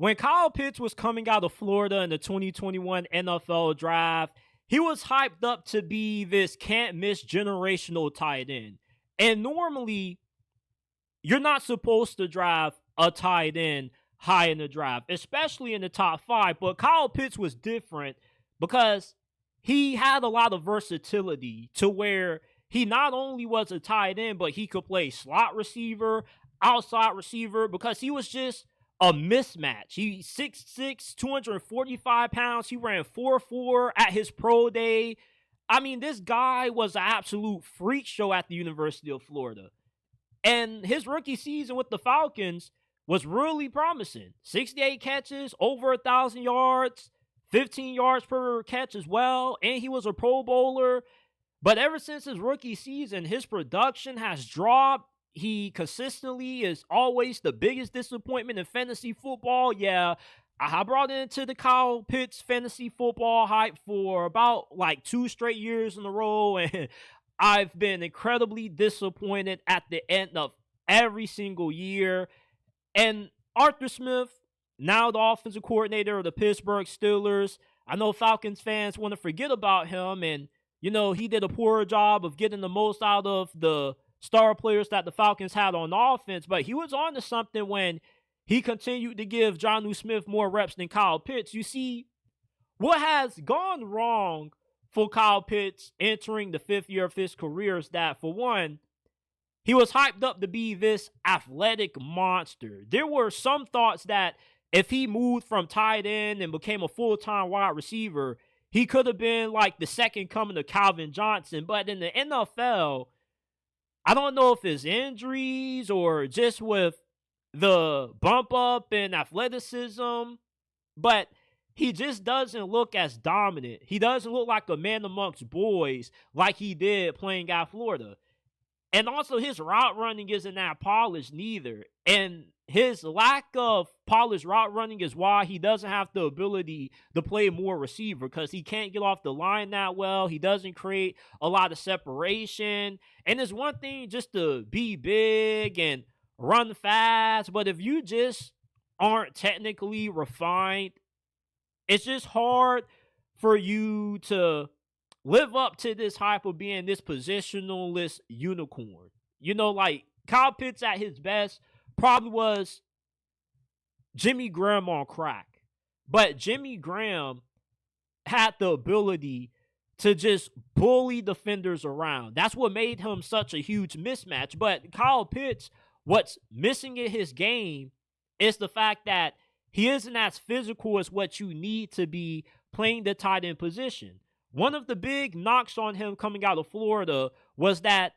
when Kyle Pitts was coming out of Florida in the 2021 NFL draft, he was hyped up to be this can't miss generational tight end. And normally, you're not supposed to draft a tight end high in the draft, especially in the top 5. But Kyle Pitts was different because he had a lot of versatility to where he not only was a tight end, but he could play slot receiver, outside receiver, because he was just a mismatch. He's 6'6", 245 pounds. He ran 4.4 at his pro day. I mean, this guy was an absolute freak show at the University of Florida. And his rookie season with the Falcons was really promising. 68 catches, over 1,000 yards, 15 yards per catch as well. And he was a Pro Bowler. But ever since his rookie season, his production has dropped. He consistently is always the biggest disappointment in fantasy football. Yeah, I brought into the Kyle Pitts fantasy football hype for about like 2 straight years in a row. And I've been incredibly disappointed at the end of every single year. And Arthur Smith, now the offensive coordinator of the Pittsburgh Steelers, I know Falcons fans want to forget about him. And, you know, he did a poor job of getting the most out of the star players that the Falcons had on offense. But he was on to something when he continued to give Jonnu Smith more reps than Kyle Pitts. You see, what has gone wrong for Kyle Pitts entering the 5th year of his career is that, for one, he was hyped up to be this athletic monster. There were some thoughts that if he moved from tight end and became a full-time wide receiver, he could have been like the second coming of Calvin Johnson. But in the NFL, I don't know if it's injuries or just with the bump up in athleticism, but he just doesn't look as dominant. He doesn't look like a man amongst boys like he did playing at Florida. And also, his route running isn't that polished neither. And his lack of polished route running is why he doesn't have the ability to play more receiver, because he can't get off the line that well. He doesn't create a lot of separation. And it's one thing just to be big and run fast, but if you just aren't technically refined, it's just hard for you to live up to this hype of being this positionalist unicorn. You know, like Kyle Pitts at his best probably was Jimmy Graham on crack. But Jimmy Graham had the ability to just bully defenders around. That's what made him such a huge mismatch. But Kyle Pitts, what's missing in his game is the fact that he isn't as physical as what you need to be playing the tight end position. One of the big knocks on him coming out of Florida was that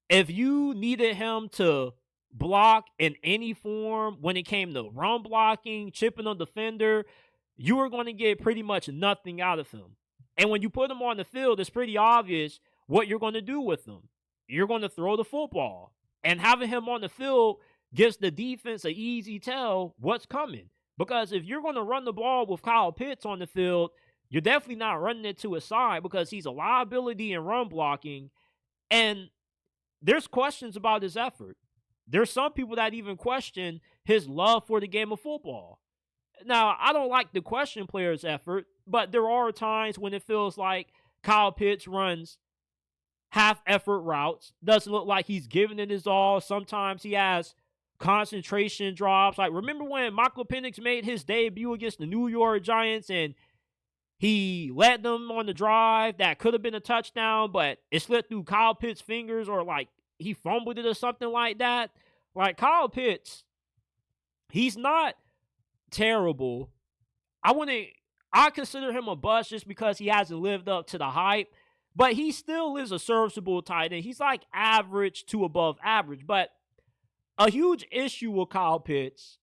if you needed him to block in any form when it came to run blocking, chipping a defender, you were going to get pretty much nothing out of him. And when you put him on the field, it's pretty obvious what you're going to do with him. You're going to throw the football. And having him on the field gives the defense an easy tell what's coming. Because if you're going to run the ball with Kyle Pitts on the field, you're definitely not running it to his side because he's a liability in run blocking. And there's questions about his effort. There's some people that even question his love for the game of football. Now, I don't like to question players' effort, but there are times when it feels like Kyle Pitts runs half-effort routes. Doesn't look like he's giving it his all. Sometimes he has concentration drops. Like, remember when Michael Penix made his debut against the New York Giants and he led them on the drive that could have been a touchdown, but it slipped through Kyle Pitts' fingers, or like he fumbled it or something like that? Like, Kyle Pitts, he's not terrible. I consider him a bust just because he hasn't lived up to the hype, but he still is a serviceable tight end. He's like average to above average. But a huge issue with Kyle Pitts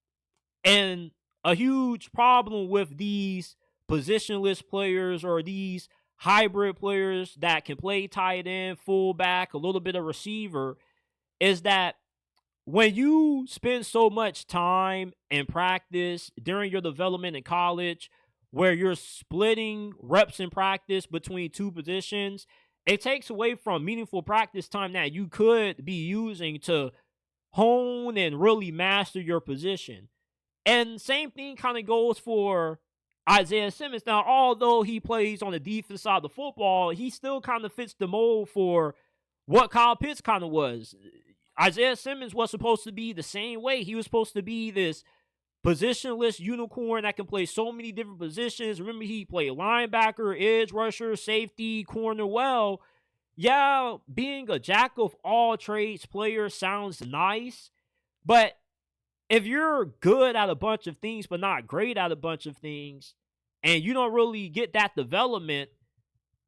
and a huge problem with these positionless players or these hybrid players that can play tight end, fullback, a little bit of receiver, is that when you spend so much time in practice during your development in college where you're splitting reps in practice between two positions, it takes away from meaningful practice time that you could be using to hone and really master your position. And same thing kind of goes for Isaiah Simmons. Now, although he plays on the defense side of the football, he still kind of fits the mold for what Kyle Pitts kind of was. Isaiah Simmons was supposed to be the same way. He was supposed to be this positionless unicorn that can play so many different positions. Remember, he played linebacker, edge rusher, safety, corner. Well, yeah, being a jack of all trades player sounds nice, but if you're good at a bunch of things but not great at a bunch of things, and you don't really get that development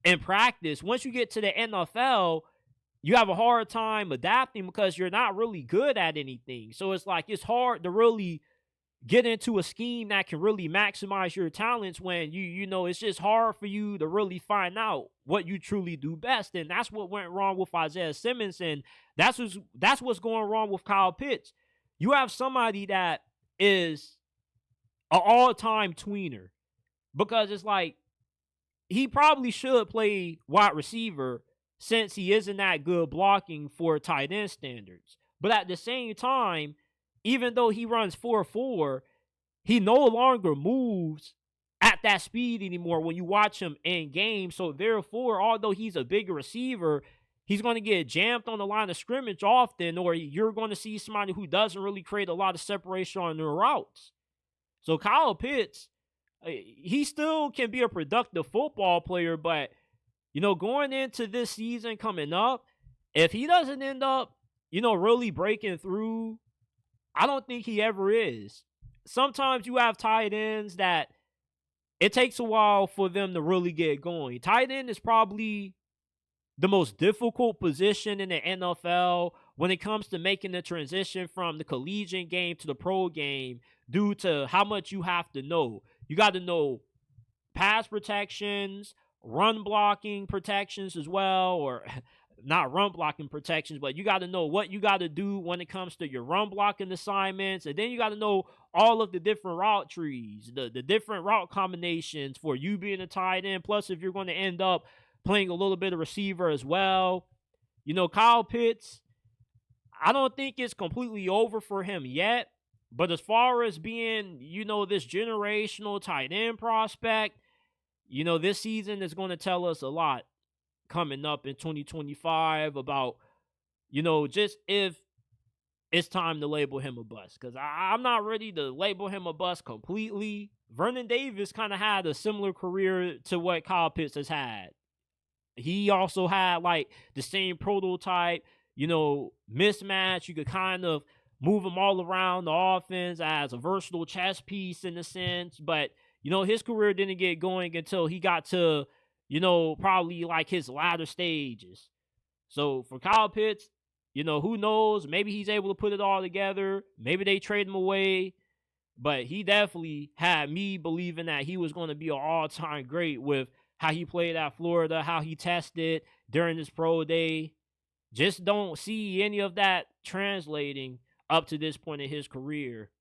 in practice, once you get to the NFL, you have a hard time adapting because you're not really good at anything. So it's like it's hard to really get into a scheme that can really maximize your talents when you know it's just hard for you to really find out what you truly do best. And that's what went wrong with Isaiah Simmons, and that's what's going wrong with Kyle Pitts. You have somebody that is an all-time tweener, because it's like he probably should play wide receiver since he isn't that good blocking for tight end standards. But at the same time, even though he runs 4.4, he no longer moves at that speed anymore when you watch him in game. So therefore, although he's a bigger receiver, he's going to get jammed on the line of scrimmage often, or you're going to see somebody who doesn't really create a lot of separation on their routes. So Kyle Pitts, he still can be a productive football player, but, you know, going into this season coming up, if he doesn't end up, you know, really breaking through, I don't think he ever is. Sometimes you have tight ends that it takes a while for them to really get going. Tight end is probably the most difficult position in the NFL when it comes to making the transition from the collegiate game to the pro game, due to how much you have to know. You got to know pass protections, run blocking protections as well, or not run blocking protections, but you got to know what you got to do when it comes to your run blocking assignments. And then you got to know all of the different route trees, the different route combinations for you being a tight end. Plus, if you're going to end up playing a little bit of receiver as well. You know, Kyle Pitts, I don't think it's completely over for him yet. But as far as being, you know, this generational tight end prospect, you know, this season is going to tell us a lot coming up in 2025 about, you know, just if it's time to label him a bust. Because I'm not ready to label him a bust completely. Vernon Davis kind of had a similar career to what Kyle Pitts has had. He also had like the same prototype, you know, mismatch. You could kind of move him all around the offense as a versatile chess piece in a sense. But, you know, his career didn't get going until he got to, you know, probably like his latter stages. So for Kyle Pitts, you know, who knows? Maybe he's able to put it all together. Maybe they trade him away. But he definitely had me believing that he was going to be an all-time great with how he played at Florida, how he tested during his pro day. Just don't see any of that translating up to this point in his career.